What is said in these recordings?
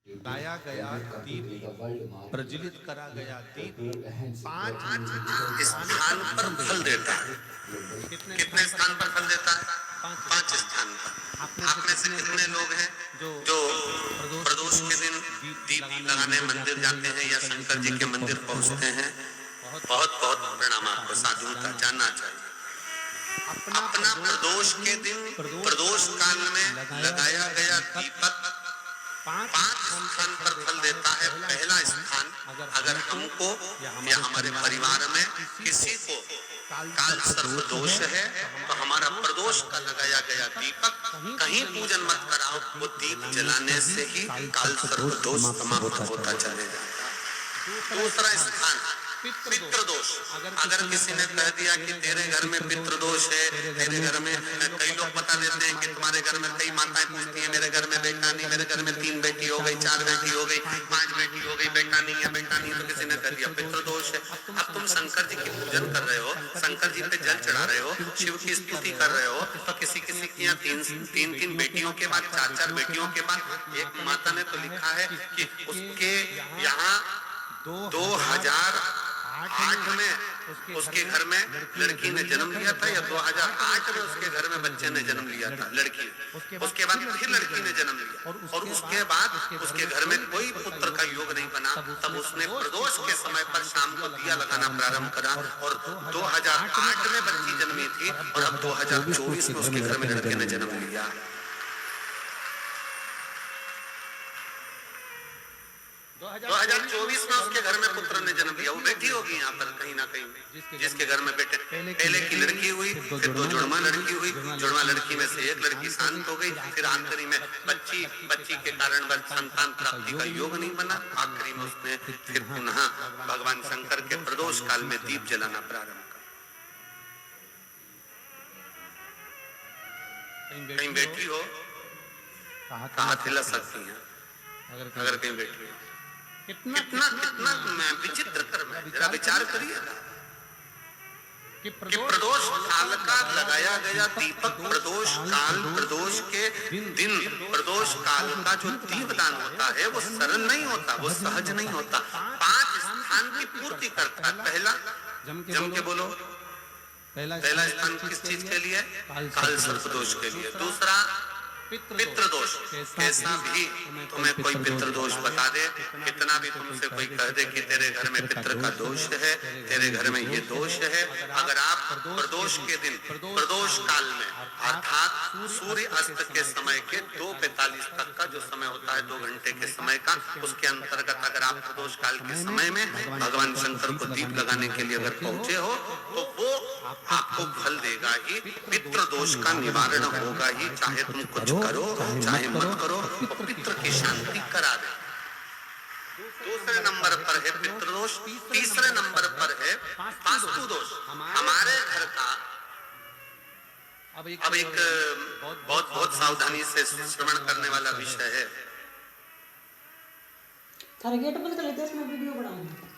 लाया गया दीप, प्रज्वलित करा गया दीप 5 स्थान पर फल देता है। कितने स्थान पर फल देता है? 5 स्थान पर। आप में से कितने लोग हैं जो प्रदोष के दिन दीप लगाने मंदिर जाते हैं या शंकर जी के मंदिर पहुंचते हैं? बहुत बहुत प्रणाम आपको, साधुता जानना चाहिए। अपना प्रदोष के दिन प्रदोष काल में लगाया गया दीपक 5 स्थान पर फल देता है। पहला स्थान, अगर हमको या हमारे परिवार में किसी को काल सर्प दोष है तो हमारा प्रदोष का लगाया गया दीपक कहीं पूजन मत कराओ, वो दीप जलाने से ही काल सर्प दोष समाप्त होता चलेगा। दूसरा स्थान, पितृदोष। अगर किसी ने कह दिया कि तेरे घर में पितृदोष है, तेरे घर में, कई लोग बता देते हैं कि तुम्हारे घर में कई माताएं पूछती हैं मेरे घर में बेटा नहीं, मेरे घर में 3 बेटी हो गई, 4 बेटी हो गई, 5 बेटी हो गई, बेटा नहीं है, बेटा नहीं, तो किसी ने कह दिया पितृदोष है। अब तुम शंकर जी की पूजन कर रहे हो, शंकर जी पे जल चढ़ा रहे हो, शिव की स्तुति कर रहे हो, तो किसी के यहाँ 3 बेटियों के बाद 4 बेटियों के बाद, एक माता ने तो लिखा है कि उसके यहाँ 2008 में उसके घर में लड़की ने जन्म लिया था, या 2008 में उसके घर में बच्चे ने जन्म लिया था, लड़की। उसके बाद फिर लड़की ने जन्म लिया और उसके बाद उसके घर में कोई पुत्र का योग नहीं बना। तब उसने प्रदोष के समय पर शाम को दिया लगाना प्रारंभ करा और 2008 में बच्ची जन्मी थी और अब 2024 में उसके घर में लड़के ने जन्म लिया। 2024 में उसके घर में पुत्र ने जन्म लिया, वो बेटी होगी यहाँ पर कहीं ना कहीं, जिसके घर में बेटे। पहले की लड़की हुई, फिर 2 जुड़वा लड़की हुई, जुड़वा लड़की में से एक लड़की शांत हो गई, फिर आखिरी में बच्ची के कारण संतान प्राप्ति का योग नहीं बना। आखिरी में उसने फिर पुनः भगवान शंकर के प्रदोष काल में दीप जलाना प्रारंभ किया। कहीं बेटी हो कहा थिला सकती है, अगर कहीं बेटी हो। कितना विचित्र कर्म है, जरा विचार करिएगा कि प्रदोष काल का लगाया गया दीपक, प्रदोष काल, प्रदोष के दिन, प्रदोष काल का जो दीपदान होता है वो सरल नहीं होता, वो सहज नहीं होता। 5 स्थान की पूर्ति करता है। पहला, जम के बोलो, पहला स्थान किस चीज के लिए? काल सर्प दोष के लिए। दूसरा पितृदोष। कैसा भी तुम्हें कोई पितृदोष बता दे, कितना भी तुमसे कोई कह दे कि तेरे घर में पितृ का दोष है, तेरे घर में ये दोष है, अगर आप प्रदोष के दिन, प्रदोष काल में अर्थात सूर्य अस्त के समय के 2:45 तक का जो समय होता है, 2 घंटे के समय का, उसके अंतर्गत अगर आप प्रदोष काल के समय में भगवान शंकर को दीप लगाने के लिए अगर पहुंचे हो तो वो आपको फल देगा ही, पितृदोष का निवारण होगा ही। चाहे तुम कुछ करो चाहे मत करो, तो पितृ की शांति करा दे। दूसरे नंबर पर है पितृदोष। तीसरे नंबर पर है वास्तु दोष। हमारे घर का अब एक बहुत सावधानी से श्रवण करने वाला विषय है। थारे गेट बंद कर लेते, इसमें वीडियो बनाऊंगा।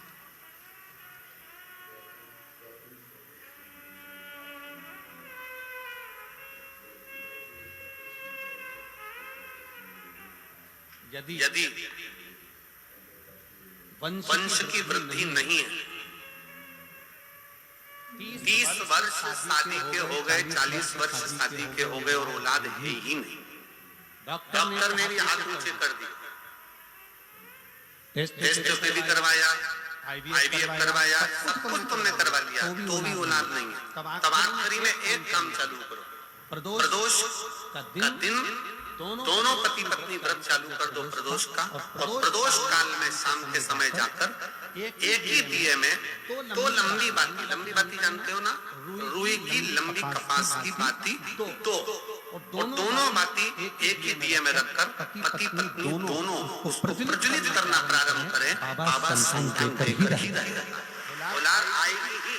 यदि वंश की वृद्धि नहीं है, 30 वर्ष शादी के हो गए, 40 वर्ष शादी के हो गए और औलाद है ही नहीं, डॉक्टर ने भी हाथ ऊंचे कर दिए, टेस्ट भी करवाया, IVF करवाया, सब कुछ तुमने करवा लिया, तो भी औलाद नहीं है। तब आखिरी में एक काम चालू करो, प्रदोष का दिन दोनों पति पत्नी व्रत चालू कर दो प्रदोष का, और प्रदोष काल में शाम के समय जाकर एक ही दिए में 2 लंबी बाती जानते हो ना, रुई की लंबी कपास की बाती, और दोनों बाती एक ही दिए में रखकर पति पत्नी दोनों उसको प्रज्वलित करना प्रारंभ करें। बाबा संतान देकर ही रहेगा, औलाद आएगी ही।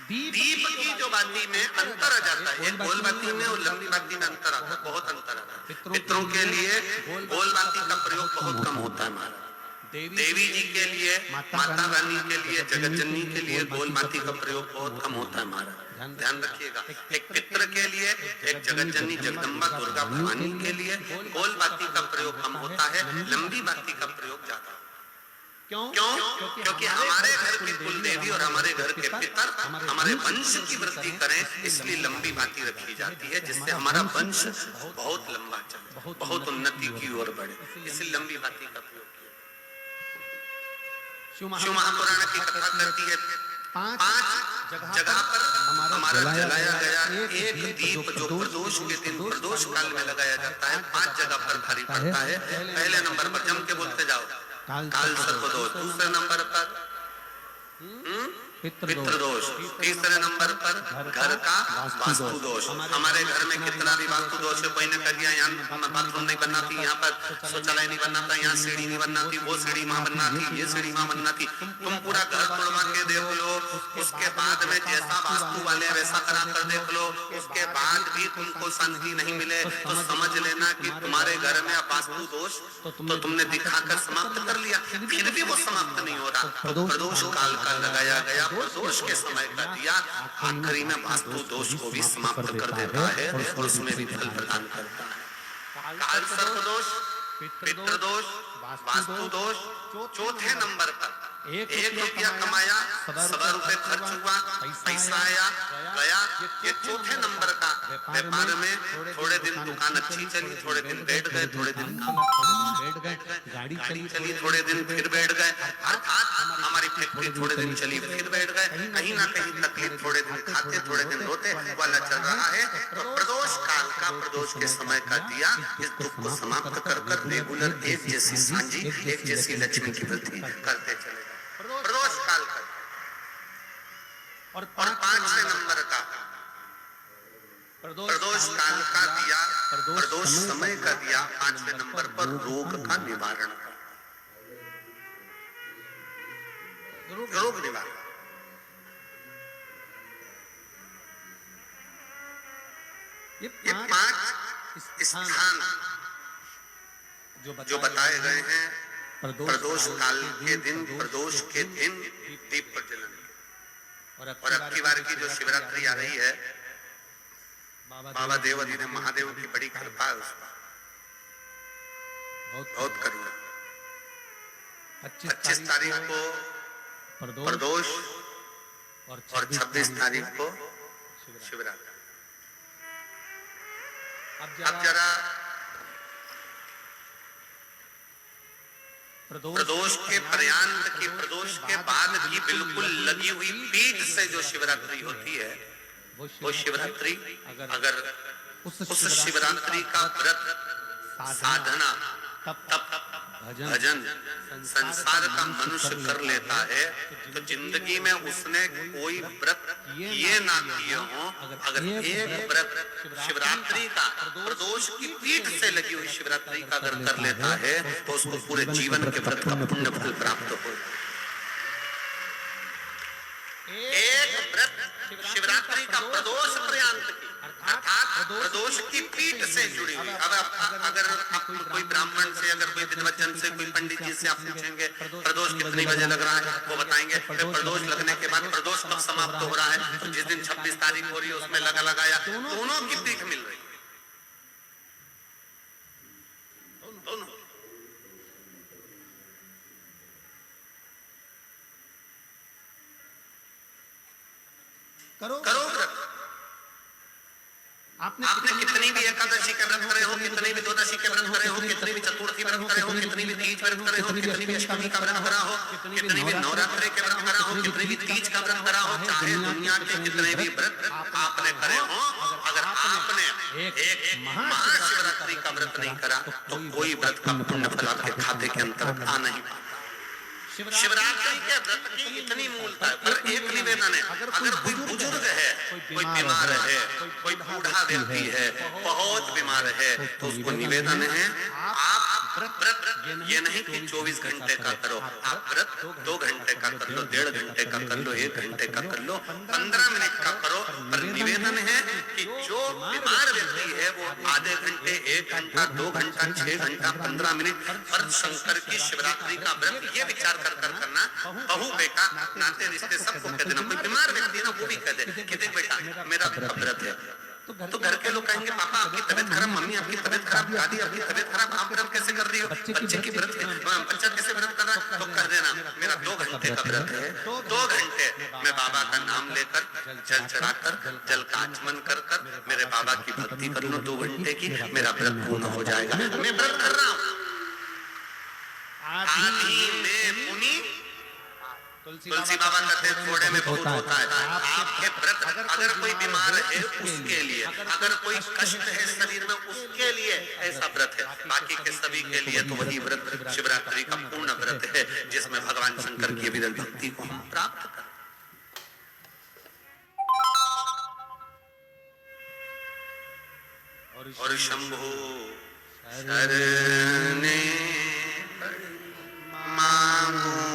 दीप की जो बाती में अंतर आ जाता है, एक गोल बाती में और लंबी बाती में अंतर आता है, बहुत अंतर आता है। पितरों के लिए गोल बाती का प्रयोग बहुत कम होता है महाराज। देवी जी के लिए, माता रानी के लिए, जगत जननी के लिए गोल माटी का प्रयोग बहुत कम होता है महाराज, ध्यान रखिएगा। एक पितर के लिए, एक जगत जननी जगदम्बा दुर्गा भवानी के लिए गोल बाती का प्रयोग कम होता है, लंबी बाती का प्रयोग ज्यादा। क्यों? क्योंकि हमारे घर की कुल देवी और हमारे घर के पितर हमारे वंश की वृद्धि करें, इसलिए लंबी बाती रखी जाती है, जिससे हमारा वंश बहुत लंबा चले, बहुत उन्नति की ओर बढ़े, इसलिए लंबी बाती का प्रयोग। शिव महापुराण की कथा करती है 5 जगह पर हमारा जलाया गया एक दीप जो प्रदोष के दिन प्रदोष काल में लगाया जाता है, 5 जगह पर भारी पड़ता है। पहले नंबर पर जम के बोलते जाओ काल सर्पदोष, दूसरे नंबर पर पितृदोष, तीसरे नंबर पर घर का वास्तु दोष। हमारे घर में कितना भी वास्तु दोष है, कोई ने कह दिया यहाँ बाथरूम नहीं बनना थी, यहाँ पर शौचालय नहीं बनना था, यहाँ सीढ़ी नहीं बनना थी, वो सीढ़ी वहां बनना थी, ये सीढ़ी वहां बनना थी, तुम पूरा घर तोड़वा के देख लो, उसके बाद में जैसा वास्तु वाले वैसा करा कर देख लो, उसके बाद भी तुमको शांति नहीं मिले तो समझ लेना कि तुम्हारे घर में वास्तु दोष तो तुमने दिखाकर समाप्त कर लिया, फिर भी वो समाप्त नहीं हो रहा। प्रदोष काल का लगाया गया प्रदोष के समय का दिया आखिरी में वास्तु दोष को भी समाप्त कर देता है और उसमें भी फल प्रदान करता है। काल सर्पदोष, पितृदोष, वास्तु दोष। चौथे नंबर पर 1 रुपया कमाया, 100 रुपए खर्च हुआ, पैसा आया गया, ये चौथे नंबर का। व्यापार में थोड़े दिन दुकान अच्छी चली, थोड़े दिन बैठ गए, थोड़े दिन गाड़ी चली, थोड़े दिन फिर बैठ गए, अर्थात हमारी फैक्ट्री थोड़े दिन चली फिर बैठ गए, कहीं ना कहीं तकलीफ, थोड़े दिन खाते थोड़े दिन रोते वाला चल रहा है। तो प्रदोष काल का, प्रदोष के समय का दिया इस दुख को समाप्त कर रेगुलर एक जैसी सांझी, एक जैसी लक्ष्मी की वृद्धि करते चले प्रदोष काल का। और 5वें नंबर का प्रदोष काल का दिया, प्रदोष समय का दिया 5वें नंबर पर रोग का निवारण का, रोग निवारण। ये 5 स्थान जो बताए गए हैं प्रदोष काल के दिन, प्रदोष के दिन दीप प्रज्वलन। और अब की बार की जो शिवरात्रि आ रही है, बाबा देवाधिदेव महादेव की बड़ी कृपा है उस पर, बहुत करुणा। 25 तारीख को प्रदोष और 26 तारीख को शिवरात्रि। अब जरा प्रदोष के पर्यंत की, प्रदोष के बाद की बिल्कुल लगी हुई पीठ से जो शिवरात्रि होती है, वो शिवरात्रि अगर उस शिवरात्रि का व्रत, साधना, तप, भजन संसार का मनुष्य कर लेता है तो जिंदगी में उसने कोई व्रत ये ना किए हो, अगर एक व्रत शिवरात्रि का, प्रदोष की पीठ से लगी हुई शिवरात्रि का अगर कर लेता है तो उसको पूरे जीवन के व्रत का पुण्य फल प्राप्त हो। एक व्रत शिवरात्रि का प्रदोष पर्यंत की, अर्थात प्रदोष की पीठ से जुड़ी हुई। अब अगर कोई ब्राह्मण से, अगर कोई विद्वजन से, कोई पंडित जी से आप पूछेंगे प्रदोष कितनी बजे लग रहा है, वो बताएंगे प्रदोष लगने के बाद प्रदोष कब समाप्त हो रहा है, तो जिस दिन 26 तारीख हो रही है उसमें लगाया, दोनों की पीठ मिल रही है, दोनों। करो व्रत। आपने कितनी भी एकादशी के व्रत करे हो, कितनी भी द्वादशी के व्रत करे हो, कितनी भी चतुर्थी व्रत करे हो, कितनी भी तीज व्रत करे हो, कितनी भी अष्टमी का व्रत करा हो, कितनी भी नवरात्रि के व्रत करा हो, कितनी भी तीज का व्रत करा हो, चाहे दुनिया के कितने भी व्रत आपने करे हो, अगर आपने एक महाशिवरात्रि का व्रत नहीं करा तो कोई व्रत का पुण्य फल आपके खाते के अंतर्गत आ नहीं पाता। शिवरात्रि के व्रत की इतनी मूलता है, पर एक निवेदन है, अगर कोई बुजुर्ग है, कोई बीमार है, कोई बूढ़ा व्यक्ति है, बहुत बीमार है, तो उसको निवेदन है आप व्रत ये नहीं कि 24 घंटे का करो, आप व्रत 2 घंटे का कर लो, 1.5 घंटे का कर लो, 1 घंटे का कर लो, 15 मिनट का करो। पर निवेदन है कि जो बीमार व्यक्ति है वो आधे घंटे, 1 घंटा, 2 घंटा, 6 घंटा, 15 मिनट पर शंकर की शिवरात्रि का व्रत ये विचार कर करना। बहू बेटा नाते रिश्ते सबको कह देना। कोई बीमार व्यक्ति ना वो भी कह दे कि देख बेटा मेरा व्रत है। तो घर के लोग कहेंगे पापा आपकी तबीयत खराब, मम्मी आपकी तबीयत खराब, दादी आपकी तबीयत खराब, आप व्रत कैसे कर रही हो? बच्चे की व्रत, बच्चा कैसे व्रत कर रहा है? तो कह देना मेरा 2 घंटे का व्रत है। 2 घंटे मैं बाबा का नाम लेकर जल चढ़ाकर जल का आचमन कर कर मेरे बाबा की भक्ति कर लो 2 घंटे की, मेरा व्रत पूर्ण हो जाएगा। मैं व्रत कर रहा हूँ। आधी में पुनी तुलसी बाबा कहते हैं थोड़े में बहुत होता है। आपके व्रत अगर कोई बीमार है उसके लिए, अगर कोई कष्ट है शरीर में उसके लिए ऐसा व्रत है। बाकी के सभी के लिए तो वही व्रत शिवरात्रि का पूर्ण व्रत है जिसमें भगवान शंकर की विरल भक्ति को हम प्राप्त कर। और शंभो शरणे मांगो